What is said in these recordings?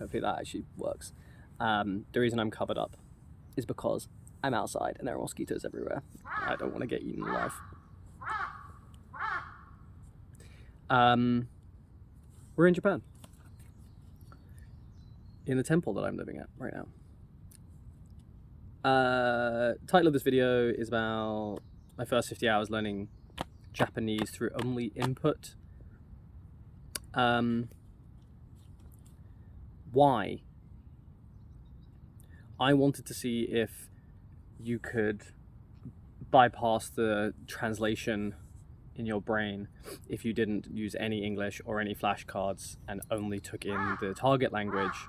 Hopefully that actually works. The reason I'm covered up is because I'm outside and there are mosquitoes everywhere. I don't want to get eaten alive. We're in Japan. In the temple that I'm living at right now. Title of this video is about my first 50 hours learning Japanese through only input. Why? I wanted to see if you could bypass the translation in your brain if you didn't use any English or any flashcards and only took in the target language.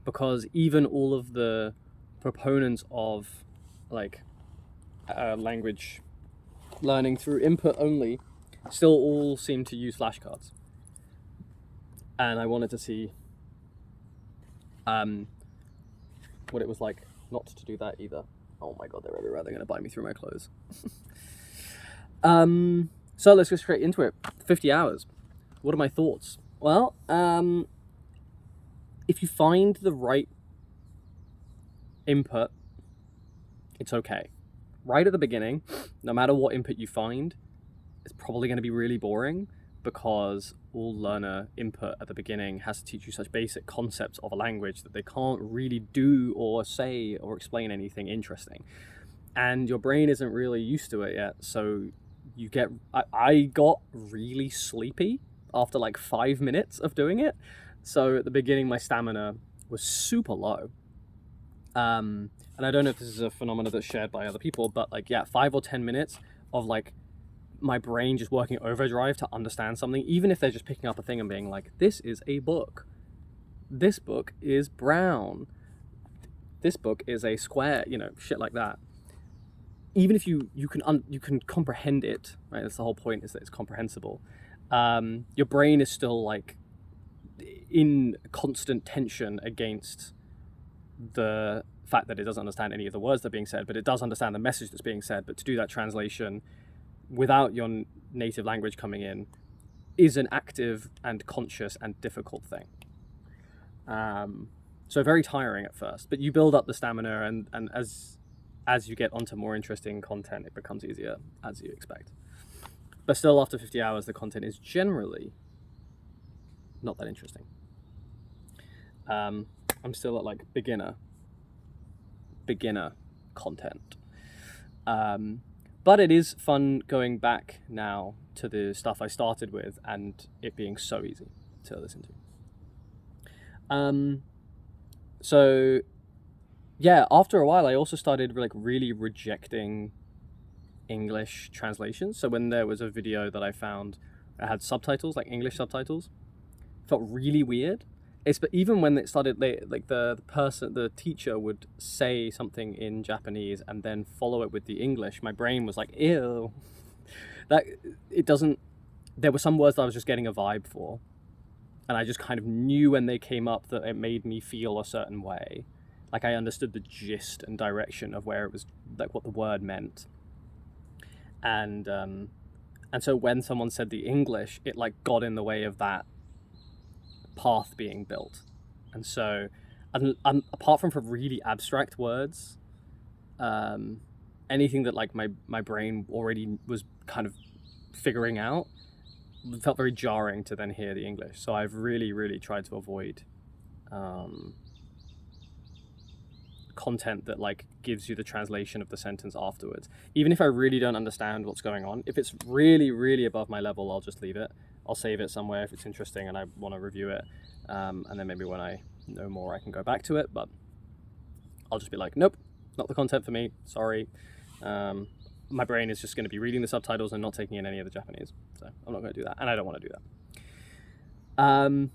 Because even all of the proponents of language learning through input only still all seem to use flashcards. And I wanted to see what it was like not to do that either. Oh my god, they're everywhere. They're going to bite me through my clothes. So let's go straight into it. 50 hours. What are my thoughts? Well, if you find the right input, it's okay. Right at the beginning, no matter what input you find, it's probably going to be really boring because all learner input at the beginning has to teach you such basic concepts of a language that they can't really do or say or explain anything interesting. And your brain isn't really used to it yet, so you get... I got really sleepy after like 5 minutes of doing it. So at the beginning, my stamina was super low. And I don't know if this is a phenomenon that's shared by other people, but 5 or 10 minutes of my brain just working overdrive to understand something, even if they're just picking up a thing and being like, this is a book. This book is brown. This book is a square, shit like that. Even if you can comprehend it, right? That's the whole point, is that it's comprehensible. Your brain is still in constant tension against the fact that it doesn't understand any of the words that are being said, but it does understand the message that's being said. But to do that translation without your native language coming in is an active and conscious and difficult thing. So very tiring at first, but you build up the stamina, and as you get onto more interesting content, it becomes easier, as you expect. But still, after 50 hours, the content is generally not that interesting. I'm still at beginner content. But it is fun going back now to the stuff I started with and it being so easy to listen to. So yeah, after a while, I also started really rejecting English translations. So when there was a video that I found that had subtitles, English subtitles, it felt really weird. But even when it started, the teacher would say something in Japanese and then follow it with the English, my brain was like, ew. There were some words that I was just getting a vibe for. And I just kind of knew when they came up that it made me feel a certain way. I understood the gist and direction of where it was, what the word meant. And so when someone said the English, it got in the way of that path being built. And so apart from for really abstract words, anything that my brain already was kind of figuring out, it felt very jarring to then hear the English. So I've really tried to avoid content that gives you the translation of the sentence afterwards. Even if I really don't understand what's going on, if it's really above my level, I'll just leave it. I'll save it somewhere if it's interesting and I want to review it, and then maybe when I know more I can go back to it, but I'll just be like, nope, not the content for me, sorry. My brain is just going to be reading the subtitles and not taking in any of the Japanese, so I'm not going to do that, and I don't want to do that.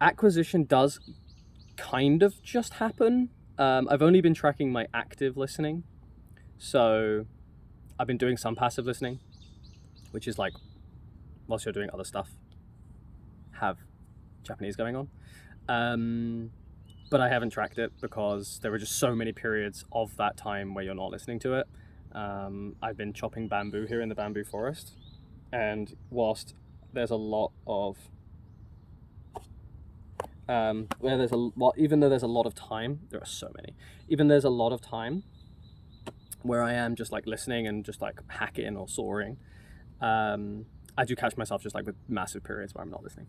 Acquisition does kind of just happen. I've only been tracking my active listening, so I've been doing some passive listening, which is whilst you're doing other stuff, have Japanese going on. But I haven't tracked it because there were just so many periods of that time where you're not listening to it. I've been chopping bamboo here in the bamboo forest, and whilst there's a lot of where there's even though there's a lot of time, there are so many. Even there's a lot of time where I am just like listening and just like hacking or soaring. I do catch myself just like with massive periods where I'm not listening.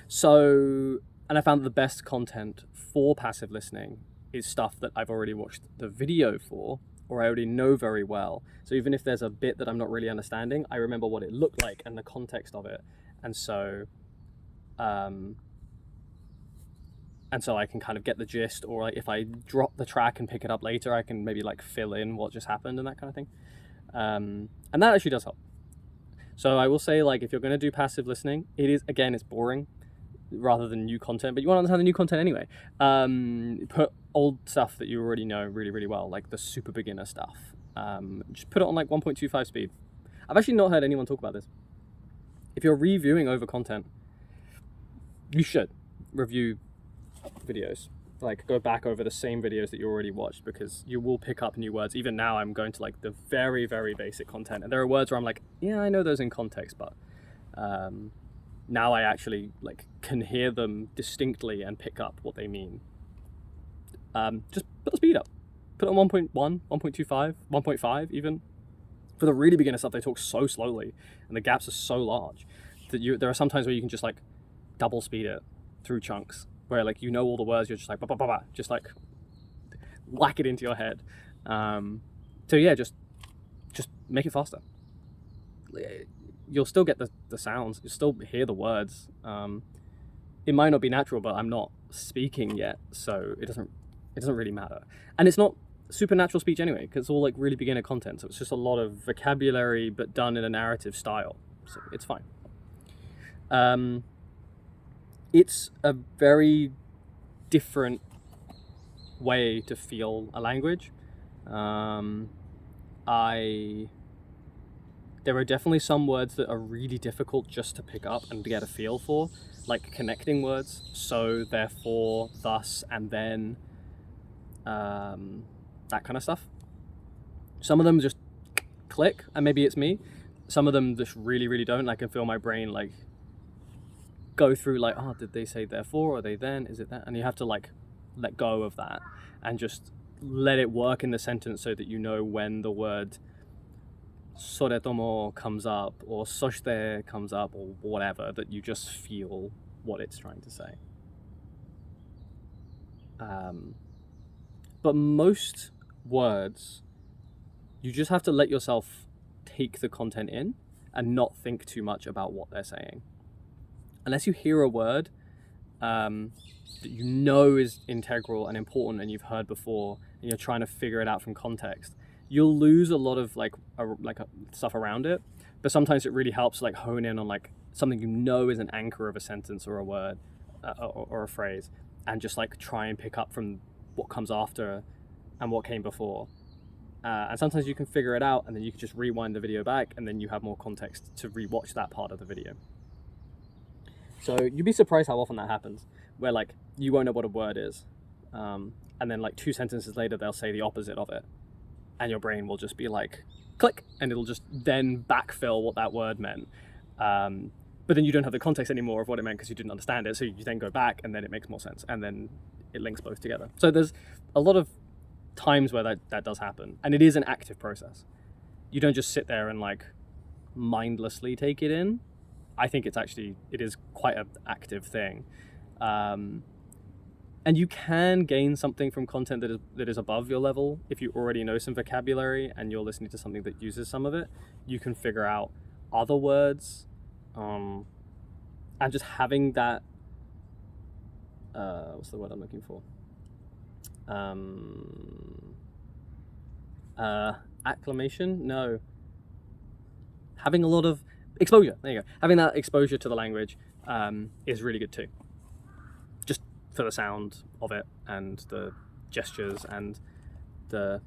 So, and I found the best content for passive listening is stuff that I've already watched the video for, or I already know very well. So even if there's a bit that I'm not really understanding, I remember what it looked like and the context of it. And so I can kind of get the gist, or like if I drop the track and pick it up later, I can maybe like fill in what just happened and that kind of thing. And that actually does help. So I will say, like, if you're going to do passive listening, it's boring rather than new content, but you want to understand the new content anyway. Put old stuff that you already know really, really well, like the super beginner stuff. Just put it on like 1.25 speed. I've actually not heard anyone talk about this. If you're reviewing over content, you should review videos. Like, go back over the same videos that you already watched, because you will pick up new words. Even now I'm going to like the very, very basic content, and there are words where I'm like, yeah, I know those in context, but now I actually like can hear them distinctly and pick up what they mean. Just put the speed up. Put it on 1.1, 1.25, 1.5 even. For the really beginner stuff, they talk so slowly and the gaps are so large that there are some times where you can just like double speed it through chunks, where like you know all the words, you're just like just like whack it into your head. So yeah, just make it faster. You'll still get the sounds, you'll still hear the words. It might not be natural, but I'm not speaking yet, so it doesn't really matter. And it's not supernatural speech anyway, because it's all like really beginner content, so it's just a lot of vocabulary but done in a narrative style, so it's fine. It's a very different way to feel a language. There are definitely some words that are really difficult just to pick up and to get a feel for, like connecting words, so, therefore, thus, and then, that kind of stuff. Some of them just click, and maybe it's me. Some of them just really, really don't. I can feel my brain like go through like, oh, did they say therefore, or they then, is it that? And you have to like let go of that and just let it work in the sentence, so that you know when the word soretomo comes up or soshite comes up or whatever, that you just feel what it's trying to say. But most words, you just have to let yourself take the content in and not think too much about what they're saying. Unless you hear a word that you know is integral and important and you've heard before, and you're trying to figure it out from context, you'll lose a lot of stuff around it. But sometimes it really helps to like hone in on like something you know is an anchor of a sentence or a word or a phrase, and just like try and pick up from what comes after and what came before. And sometimes you can figure it out, and then you can just rewind the video back, and then you have more context to rewatch that part of the video. So you'd be surprised how often that happens, where like you won't know what a word is, and then like 2 sentences later they'll say the opposite of it, and your brain will just be like click, and it'll just then backfill what that word meant. But then you don't have the context anymore of what it meant because you didn't understand it, so you then go back and then it makes more sense, and then it links both together. So there's a lot of times where that does happen, and it is an active process. You don't just sit there and like mindlessly take it in. I think it is quite an active thing. And you can gain something from content that is above your level. If you already know some vocabulary and you're listening to something that uses some of it, you can figure out other words, and just having that what's the word I'm looking for? Acclimation? No. Having a lot of exposure. There you go. Having that exposure to the language is really good too. Just for the sound of it and the gestures and the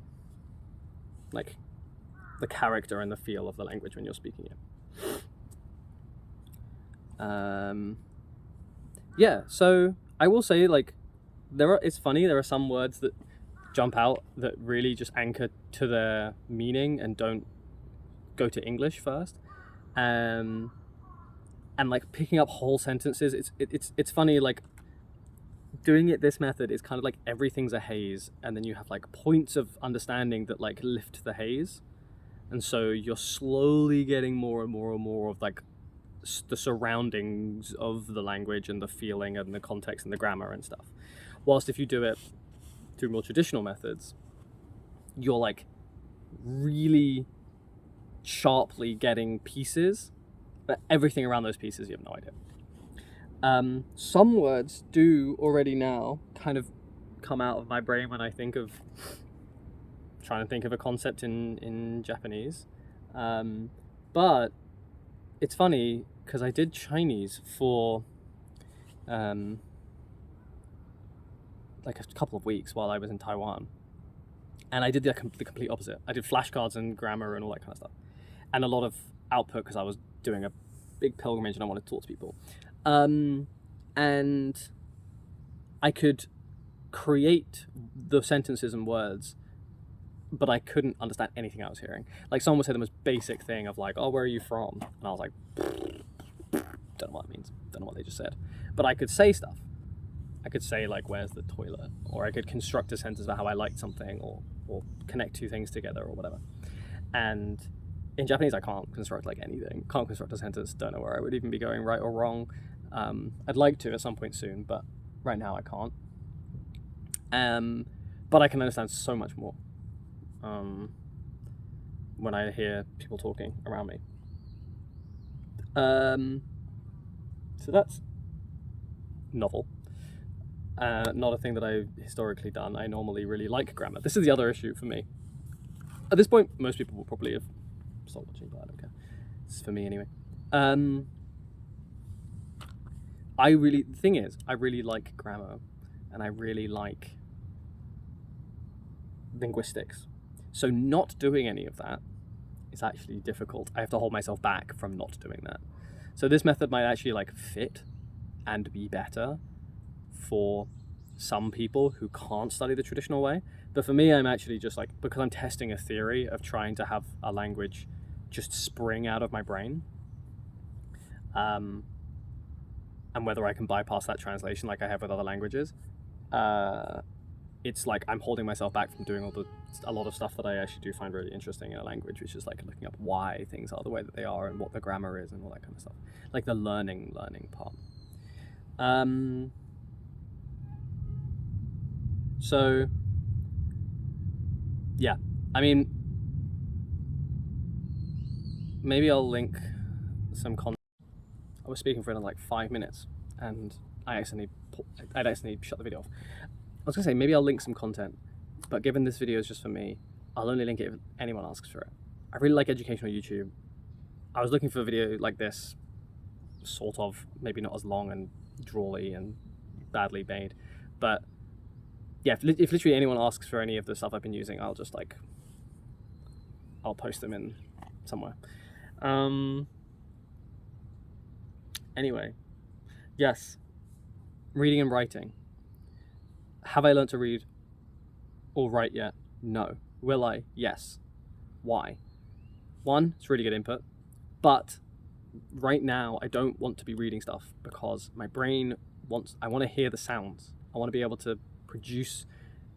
character and the feel of the language when you're speaking it. Yeah, so I will say, like, it's funny, there are some words that jump out that really just anchor to their meaning and don't go to English first. And like picking up whole sentences, it's funny, like doing it this method is kind of like everything's a haze, and then you have like points of understanding that like lift the haze, and so you're slowly getting more and more and more of like the surroundings of the language and the feeling and the context and the grammar and stuff. Whilst if you do it through more traditional methods, you're like really sharply getting pieces, but everything around those pieces you have no idea. Some words do already now kind of come out of my brain when I think of trying to think of a concept in Japanese. But it's funny because I did Chinese for like a couple of weeks while I was in Taiwan, and I did the complete opposite. I did flashcards and grammar and all that kind of stuff, and a lot of output because I was doing a big pilgrimage and I wanted to talk to people. And I could create the sentences and words, but I couldn't understand anything I was hearing. Like someone would say the most basic thing of like, "Oh, where are you from?" And I was like, don't know what it means, don't know what they just said. But I could say stuff. I could say like, "Where's the toilet?" Or I could construct a sentence about how I liked something, or connect two things together or whatever. And in Japanese, I can't construct like anything. Can't construct a sentence. Don't know where I would even be going, right or wrong. I'd like to at some point soon, but right now I can't. But I can understand so much more when I hear people talking around me. So that's novel. Not a thing that I've historically done. I normally really like grammar. This is the other issue for me. At this point, most people will probably have stopped watching, but I don't care. It's for me anyway. The thing is, I really like grammar, and I really like linguistics. So not doing any of that is actually difficult. I have to hold myself back from not doing that. So this method might actually like fit and be better for some people who can't study the traditional way. But for me, I'm actually just like, because I'm testing a theory of trying to have a language just spring out of my brain, and whether I can bypass that translation like I have with other languages, it's like I'm holding myself back from doing a lot of stuff that I actually do find really interesting in a language, which is like looking up why things are the way that they are and what the grammar is and all that kind of stuff, like the learning part. So yeah, I mean, maybe I'll link some content. I was speaking for like 5 minutes and I'd accidentally shut the video off. I was gonna say maybe I'll link some content, but given this video is just for me, I'll only link it if anyone asks for it. I really like educational YouTube. I was looking for a video like this, sort of, maybe not as long and drawly and badly made, but yeah, if literally anyone asks for any of the stuff I've been using, I'll post them in somewhere. Anyway, yes, reading and writing. Have I learned to read or write yet? No. Will I? Yes. Why? One, it's really good input, but right now I don't want to be reading stuff because my brain I want to hear the sounds. I want to be able to produce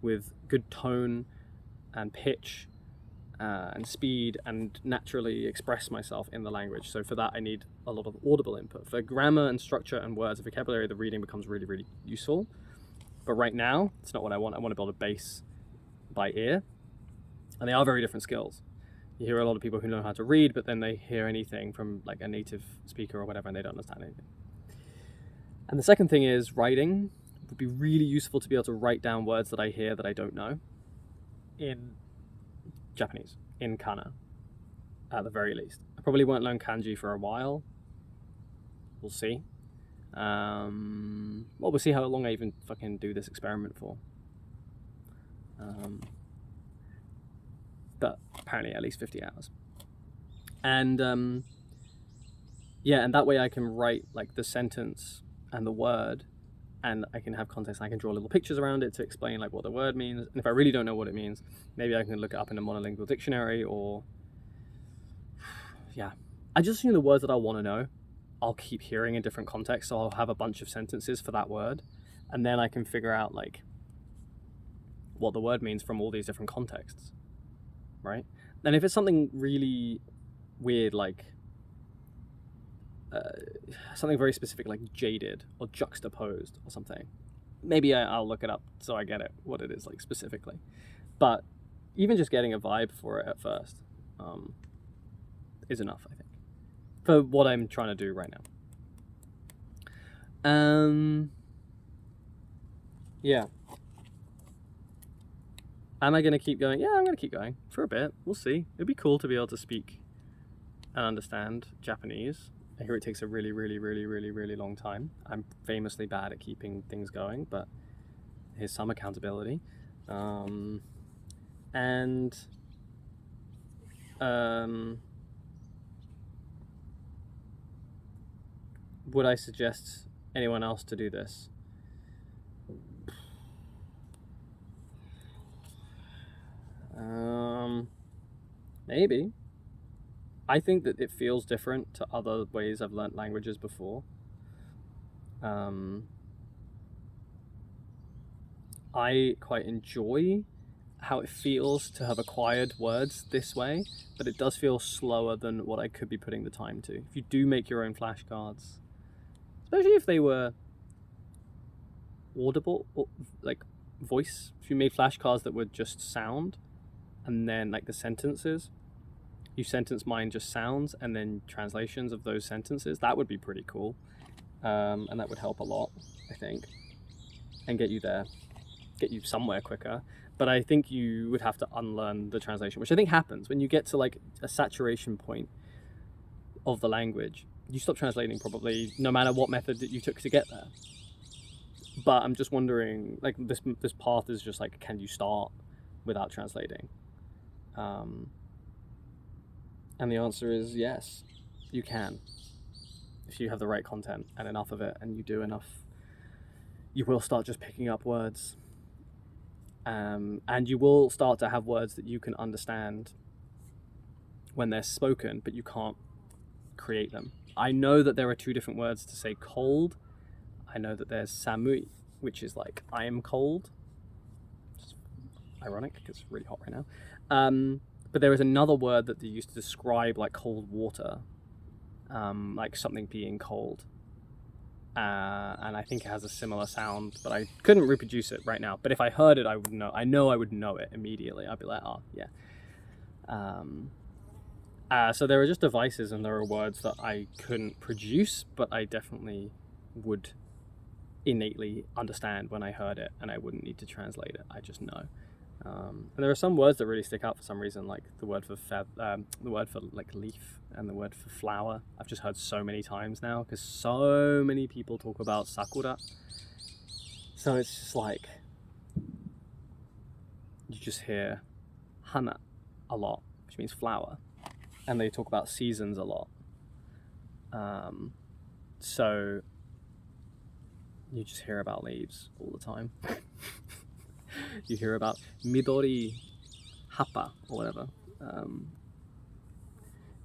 with good tone and pitch and speed and naturally express myself in the language. So for that I need a lot of audible input. For grammar and structure and words and vocabulary, the reading becomes really, really useful. But right now, it's not what I want. I want to build a base by ear. And they are very different skills. You hear a lot of people who know how to read, but then they hear anything from like a native speaker or whatever, and they don't understand anything. And the second thing is writing. It would be really useful to be able to write down words that I hear that I don't know in Japanese, in kana, at the very least. I probably won't learn kanji for a while. We'll see. Well, we'll see how long I even fucking do this experiment for. But apparently at least 50 hours. And yeah, and that way I can write like the sentence and the word, and I can have context. I can draw little pictures around it to explain like what the word means. And if I really don't know what it means, maybe I can look it up in a monolingual dictionary, or yeah, I just assume the words that I want to know I'll keep hearing in different contexts, so I'll have a bunch of sentences for that word, and then I can figure out like what the word means from all these different contexts, right? And if it's something really weird, like something very specific, like jaded or juxtaposed or something, maybe I'll look it up so I get it, what it is like specifically. But even just getting a vibe for it at first is enough, I think, for what I'm trying to do right now. Yeah. Am I going to keep going? Yeah, I'm going to keep going for a bit. We'll see. It'd be cool to be able to speak and understand Japanese. I hear it takes a really, really, really, really, really long time. I'm famously bad at keeping things going, but here's some accountability. Would I suggest anyone else to do this? Maybe. I think that it feels different to other ways I've learnt languages before. I quite enjoy how it feels to have acquired words this way, but it does feel slower than what I could be putting the time to. If you do make your own flashcards, especially if they were audible, or like voice, if you made flashcards that were just sound, and then like the sentences, you sentence mine just sounds and then translations of those sentences, that would be pretty cool. And that would help a lot, I think, and get you there, get you somewhere quicker. But I think you would have to unlearn the translation, which I think happens when you get to like a saturation point of the language. You stop translating probably, no matter what method that you took to get there. But I'm just wondering, like this path is just like, can you start without translating? And the answer is yes, you can. If you have the right content and enough of it, and you do enough, you will start just picking up words. And you will start to have words that you can understand when they're spoken, but you can't create them. I know that there are two different words to say cold. I know that there's samui, which is like I am cold. It's ironic because it's really hot right now. But there is another word that they used to describe like cold water, like something being cold. And I think it has a similar sound, but I couldn't reproduce it right now. But if I heard it, I would know. I know I would know it immediately. I'd be like, oh, yeah. So there are just devices and there are words that I couldn't produce, but I definitely would innately understand when I heard it, and I wouldn't need to translate it. I just know. And there are some words that really stick out for some reason, like the word for the word for like leaf and the word for flower. I've just heard so many times now because so many people talk about sakura. So it's just like you just hear hana a lot, which means flower, and they talk about seasons a lot. So you just hear about leaves all the time. You hear about midori hapa or whatever.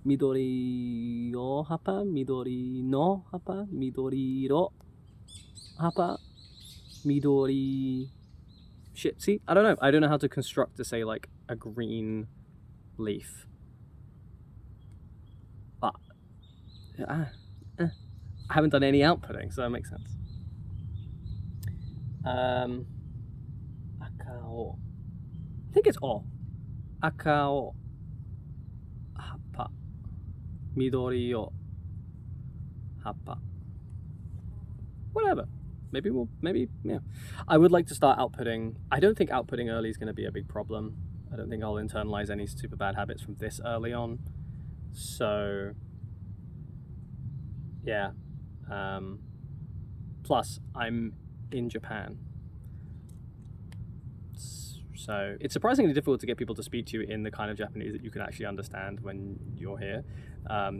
Midori o hapa, midori no hapa, midori ro hapa, midori... Shit, see? I don't know. I don't know how to construct to say like a green leaf. But I haven't done any outputting, so that makes sense. Akao. I think it's o. Akao hapa. Midori o hapa. Whatever. Maybe, yeah. I would like to start outputting. I don't think outputting early is going to be a big problem. I don't think I'll internalize any super bad habits from this early on. So, yeah. Plus, I'm in Japan. So it's surprisingly difficult to get people to speak to you in the kind of Japanese that you can actually understand when you're here.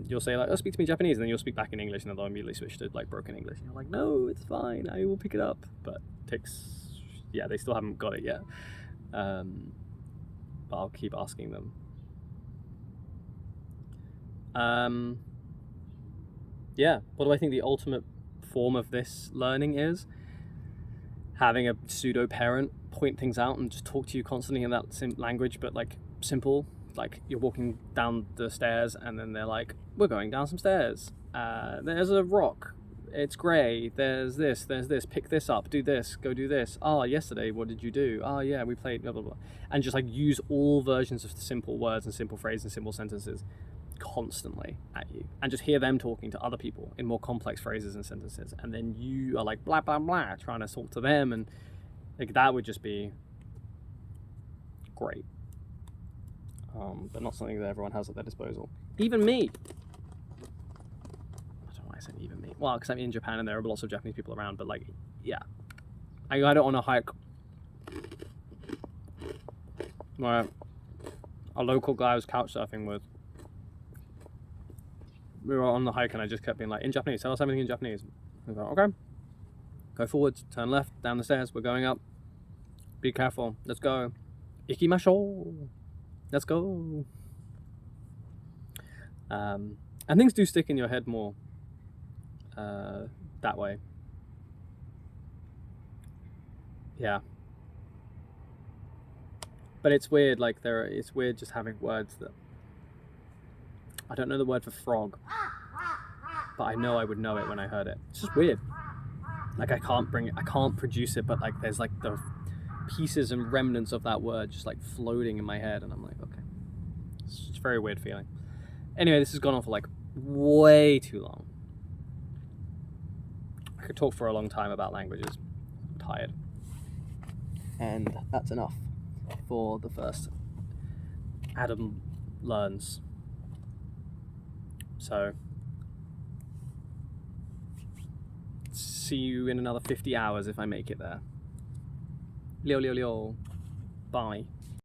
You'll say like, oh, speak to me Japanese, and then you'll speak back in English, and then they'll immediately switch to like broken English. And you're like, no, it's fine, I will pick it up. But they still haven't got it yet. But I'll keep asking them. Yeah, what do I think the ultimate form of this learning is? having a pseudo parent point things out and just talk to you constantly in that language, but like simple. Like you're walking down the stairs and then they're like, we're going down some stairs. There's a rock. It's grey. There's this. Pick this up. Do this. Go do this. Oh, yesterday, what did you do? Oh, yeah, we played blah, blah, blah. And just like use all versions of simple words and simple phrases and simple sentences constantly at you. And just hear them talking to other people in more complex phrases and sentences. And then you are like, blah, blah, blah, trying to talk to them. And like that would just be great. But not something that everyone has at their disposal. Even me. I said even me. Well, because I'm in Japan and there are lots of Japanese people around, but like, yeah. I got it on a hike where a local guy I was couch surfing with. We were on the hike and I just kept being like, in Japanese, tell us everything in Japanese. I was like, okay. Go forwards, turn left, down the stairs, we're going up. Be careful, let's go. Ikimashou. Let's go. And things do stick in your head more. That way. Yeah. But it's weird, like it's weird just having words that I don't know the word for frog, but I know I would know it when I heard it. It's just weird. Like I can't produce it, but like there's like the pieces and remnants of that word just like floating in my head, and I'm like, okay. It's just a very weird feeling. Anyway, this has gone on for like way too long. I could talk for a long time about languages. I'm tired. And that's enough for the first Adam Learns. So, see you in another 50 hours if I make it there. Liu liu liu. Bye.